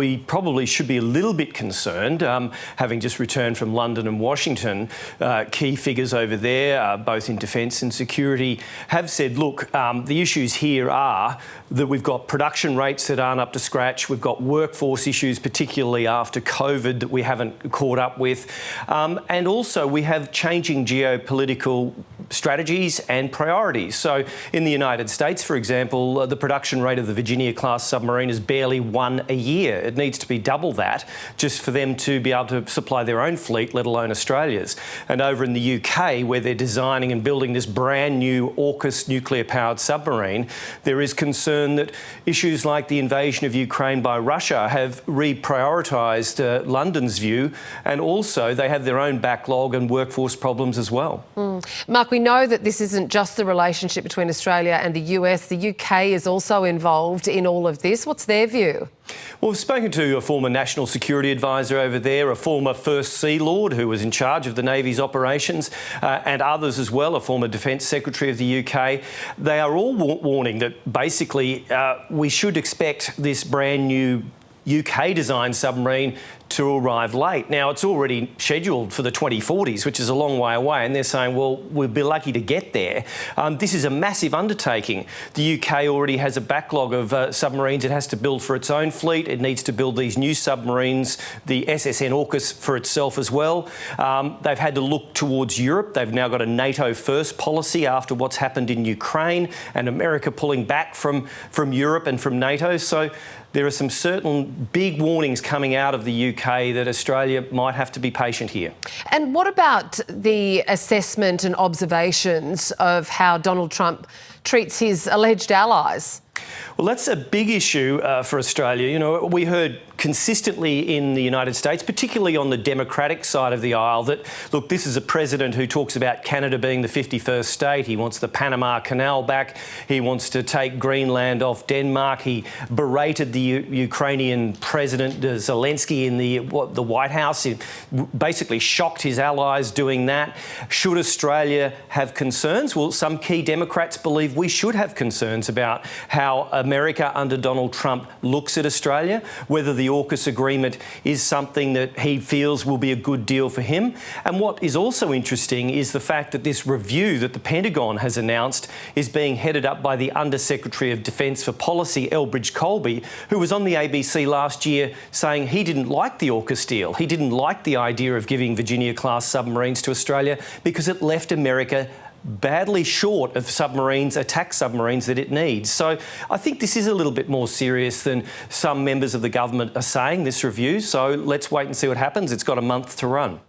we probably should be a little bit concerned. Having just returned from London and Washington, key figures over there, both in defence and security, have said, look, the issues here are that we've got production rates that aren't up to scratch, we've got workforce issues, particularly after COVID, that we haven't caught up with, and also we have changing geopolitical strategies and priorities. So in the United States, for example, the production rate of the Virginia-class submarine is barely one a year. It needs to be double that just for them to be able to supply their own fleet, let alone Australia's. And over in the UK, where they're designing and building this brand new AUKUS nuclear-powered submarine, there is concern that issues like the invasion of Ukraine by Russia have reprioritised London's view, and also they have their own backlog and workforce problems as well. Mark, we know that this isn't just the relationship between Australia and the US. The UK is also involved in all of this. What's their view? Well, we've spoken to a former National Security Advisor over there, a former First Sea Lord who was in charge of the Navy's operations, and others as well, a former Defence Secretary of the UK. They are all warning that basically we should expect this brand new UK-designed submarine to arrive late. Now, it's already scheduled for the 2040s, which is a long way away, and they're saying, well, we'll be lucky to get there. This is a massive undertaking. The UK already has a backlog of submarines it has to build for its own fleet. It needs to build these new submarines, the SSN AUKUS for itself as well. They've had to look towards Europe. They've now got a NATO-first policy after what's happened in Ukraine and America pulling back from Europe and from NATO. So there are some certain big warnings coming out of the UK that Australia might have to be patient here. And what about the assessment and observations of how Donald Trump treats his alleged allies? Well, that's a big issue for Australia. You know, we heard consistently in the United States, particularly on the Democratic side of the aisle, that, look, this is a president who talks about Canada being the 51st state. He wants the Panama Canal back. He wants to take Greenland off Denmark. He berated the Ukrainian President Zelensky in the White House. He basically shocked his allies doing that. Should Australia have concerns? Well, some key Democrats believe we should have concerns about how America under Donald Trump looks at Australia, whether the AUKUS agreement is something that he feels will be a good deal for him. And what is also interesting is the fact that this review that the Pentagon has announced is being headed up by the Under-Secretary of Defence for Policy, Elbridge Colby, who was on the ABC last year saying he didn't like the AUKUS deal. He didn't like the idea of giving Virginia-class submarines to Australia because it left America badly short of submarines, attack submarines that it needs. So I think this is a little bit more serious than some members of the government are saying, this review. So let's wait and see what happens. It's got a month to run.